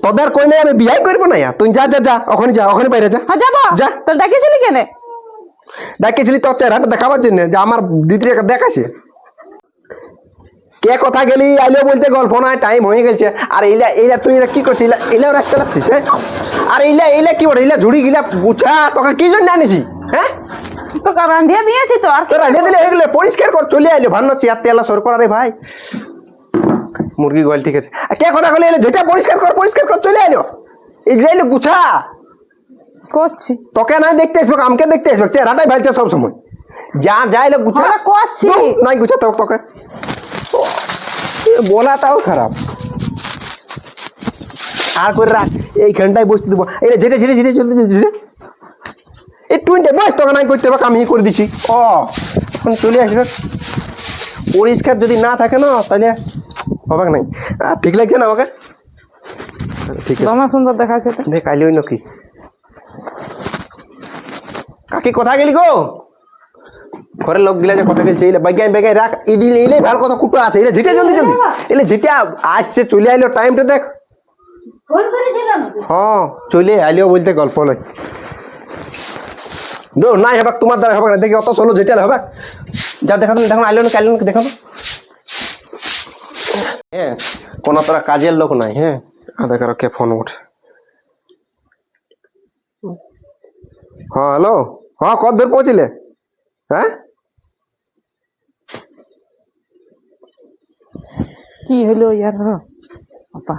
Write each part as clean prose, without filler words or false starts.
তোদের কই নাই আমি বিয়ে করব না তুই যা যা যা ওখানে যা ওখানে বাইরে যা। হ্যাঁ যাবো যা। তো ডাকিছিলি কেন? ডাকেছিলি তোর চেহারাটা দেখাবার জন্য যে আমার দিদির দেখাছে। কে কথা গেলি আইলো বলতে গল্প নয় টাইম হয়ে গেছে। আর এইলা এইলা তুই কি করছিস? এইলা রাখ চালাচ্ছিস হ্যাঁ? আর এইলা এইলা কি বলে এইলা ঝুড়ি গিলা গুছা তোকে কি জন্য আনিছি হ্যাঁ? তো রান্ধিয়ে দিয়েছি তো আর তোর রান্ধিয়ে দিলে হয়ে গেলে পরিষ্কার কর চলে আইলো ভান্ন চেয়ার তেলা সর করা রে ভাই। মুরগি গোয়াল ঠিক আছে। কে কথা গেলি এলে যেটা পরিষ্কার কর চলে আইলো। এইগুলা এলো গুছা করছি তোকে না দেখতে আসবে আমাকে দেখতে আসবে চেহারাটাই ভালছে সব সময়। যা যাইলো গুছা করছি নাই গুছা তোকে বলাটাও খারাপ। আর করে রাখ এইখানটাই বসতে দেবো। এটা যেটা ঝেড়ে ঝেড়ে চলতে ঝেড়ে এই টুইনটা বস তোকে নাই করতে হবে আমি করে দিছি। ও এখন চলে আসবে পরিষ্কার যদি না থাকে না তাহলে হবে নাই। ঠিক লাগছে না আমাকে? ঠিক আছে তোমার সুন্দর দেখাচ্ছে দেখ আইলি ওই নাকি কাকি কোথায় গেলি গো? ঘরের লোক গিলা যে কথা গেছে এলে বাগাই বাগাই রাখ এলে ভালো কথা কুটো আছে এলে যেটা জলদি জলদি এলে যেটা আসছে চলে আইলো টাইমটা দেখ। ফোন করেছিলাম হ্যাঁ চলে আইলিও বলতে গল্প নয় দো নাই হবে তোমার দ্বারা হবে না দেখি অত চলো যেটা হবে যা দেখা দেখুন আইলো না কাইলো না দেখো হ্যাঁ কোনো তোরা কাজের লোক নাই। হ্যাঁ আধা কারো কে ফোন ওঠে। হ্যাঁ হ্যালো হ্যাঁ কত দূর পৌঁছিলে? হ্যাঁ কি হলো ইয়ার বাবা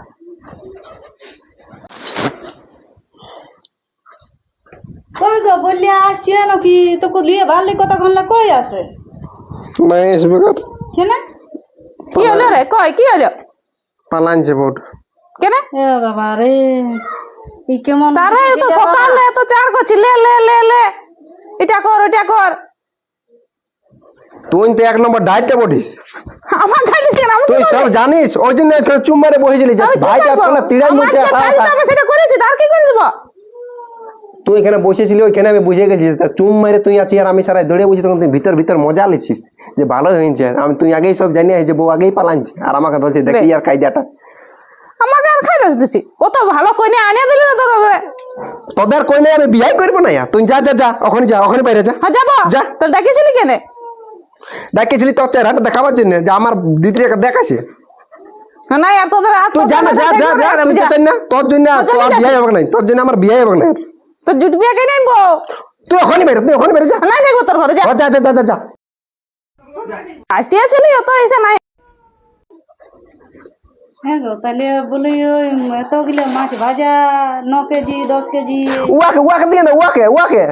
কই গো বললি আসছে নাকি তোকে লিয়ে ভালো কথা ঘনলা কই আছে নাই আসবে কর কেন কি হলো রে কই কি হলো পালানছে বোট কেন? এ বাবা রে এই কেমন তারে তো সকালে তো চার করছি লে লে লে লে এটা কর ওটা কর। তুই তো এক নম্বর ডাইটটা বটিস আমার খাইলিস কেন? আমি তুই সব জানিস ওই জন্য চুম্বারে বসেছিলি যে ভাইটা আপনার তিরাই মুখে সেটা করেছি তার কি করে দেবো? তুই এখানে বসেছিলি ওইখানে আমি বুঝে গেছি চুম মারে তুই আছি আর আমি সারাই দৌড়ে বুঝি তখন তুই ভিতর ভিতর মজা লিছিস যে ভালো হয়েছে। আমি তুই আগেই সব জানি যে বউ আগেই পালানছে আর আমাকে বলছে দেখি আর কায়দাটা আমাকে আর খাই দিচ্ছি কত ভালো কইনে আনিয়ে দিলি না তোর হবে। তোদের কই নাই আমি বিয়ে করবো না তুই যা যা যা ওখানে যা ওখানে বাইরে যা। হ্যাঁ যাবো যা। তো ডাকিছিলি কেন? ডাকেছিলি তোর চেহারাটা দেখাবার জন্য যে আমার দিদির দেখাছে। না আর তোদের তুই যা না যা যা যা তুই যেতেন না তোর জন্য বিয়ে হবে না তোর জন্য আমার বিয়ে হবে না। তো জুট বিয়া কেন আনবো? তুই ওখানে বাইরে যা নাই দেখবো তোর ঘরে যা যা যা যা যা আসিয়াছিলি অত এসে নাই। হ্যাঁ গো তাহলে বলি ওই এতগুলো মাছ ভাজা 9 কেজি 10 কেজি ওয়াকে দিয়ে না ওয়াকে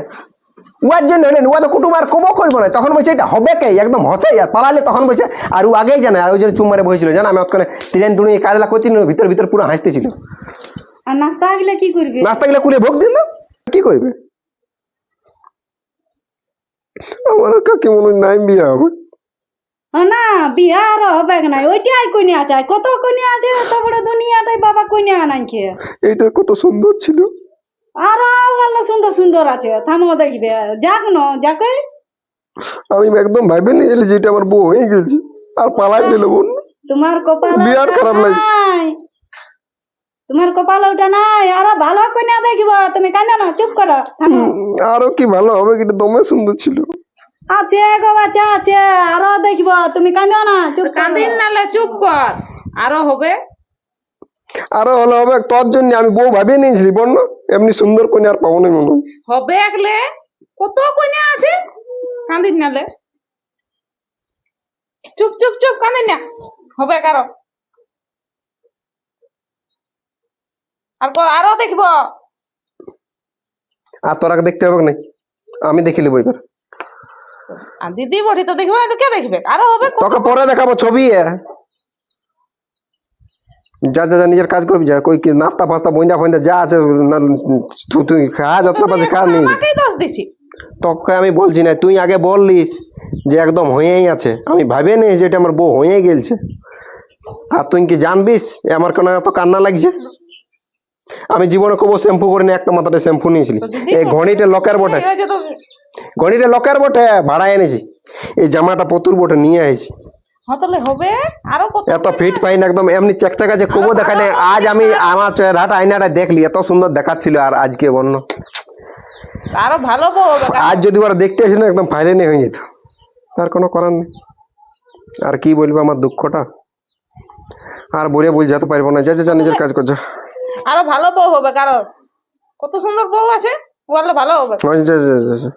ওয়ার জন্য হলেন ওয়া তো কুটুমার কবো করবো না তখন বলছে এটা হবে কে একদম হচাই আর পালালে তখন বলছে আর ও আগেই জানে আর ওই জন্য চুম্মারে বসেছিল জানা আমি ওখানে ট্রেন দুড়ি কাজলা করছি ভিতর ভিতর পুরো হাসতেছিল। আর নাস্তা গেলে কি করবি? নাস্তা গেলে কুড়ে ভোগ দিল কি করবে? আমার কাকে মনে নাই বিয়ে হবে না বিয়া আর হবে না ওইটাই কইনে আছে কত কইনে আছে এত বড় দুনিয়াটাই বাবা কইনে আনাইছে। এইটা কত সুন্দর ছিল আর ভালো সুন্দর সুন্দর আছে থামো দেখবে যাক ন যাকে আমি একদম ভাইবে নিয়ে এলি যেটা আমার বউ হয়ে গেছে আর পালাই দিল বোন তোমার কপাল বিরাট খারাপ লাগে। তোমার কপাল ওটা নাই আর ভালো কইনা দেখব তুমি কাঁদো না চুপ করো থামো। আরো কি ভালো হবে কিন্তু দমে সুন্দর ছিল। আছে গো বাচ্চা আছে আরো দেখব তুমি কাঁদো না চুপ কাঁদিন নালে চুপ কর আরো হবে আরো হলো হবে তোর জন্য আমি বউ ভাবিয়ে নিয়েছিলি বোন না এমনি সুন্দর কোনে আর পাবো না মনে হয়। হবে একলে কত কইনে আছে কাঁদিন নালে চুপ চুপ চুপ কাঁদিন না হবে কারো আর আরো দেখব আর তোরাকে দেখতে হবে না আমি দেখিলি বইবার আর দিদি বড়ি তো দেখবে না তো কে দেখবে আরো হবে তোকে পরে দেখাবো ছবি যা যা যা নিজের কাজ করবি যা কই কি নাস্তা ফাস্তা বইন্দা ফইন্দা যা আছে তুই খা যত পাচ্ছে খা নেই আমাকেই দোষ দিছি তোকে আমি বলছি না তুই আগে বললিস যে একদম হয়েই আছে আমি ভাবে নিস যে এটা আমার বউ হয়ে গেলছে আর তুই কি জানবিস আমার কোনো এত কান্না লাগছে। আমি জীবনে কবো শ্যাম্পু করিনি একটা মাথাটা শ্যাম্পু নিয়েছিলি এই ঘড়িটা লকের বটে ঘড়িটা লকের বটে ভাড়া এনেছি এই জামাটা পতুর বটে নিয়ে আইছি হতলে হবে আরো কত এত ফিট পাইন একদম এমনি চেকচাক আছে কবো দেখা নেই। আজ আমি আমার চেহারাটা আয়নাটা দেখলি এত সুন্দর দেখাচ্ছিল, আর আজকে বন্য আরো ভালো বউ হবে আজ যদি ওরা দেখতে আসে না একদম ফাইলেনে হয়ে যেত। তার কোনো করার নেই, আর কি বলবো আমার দুঃখটা, আর বলে বুঝাতে পারবো না। যা যা যা নিজের কাজ করছো। আরো ভালো বউ হবে কারো কত সুন্দর বউ আছে বললে ভালো হবে। যা যা যা যা।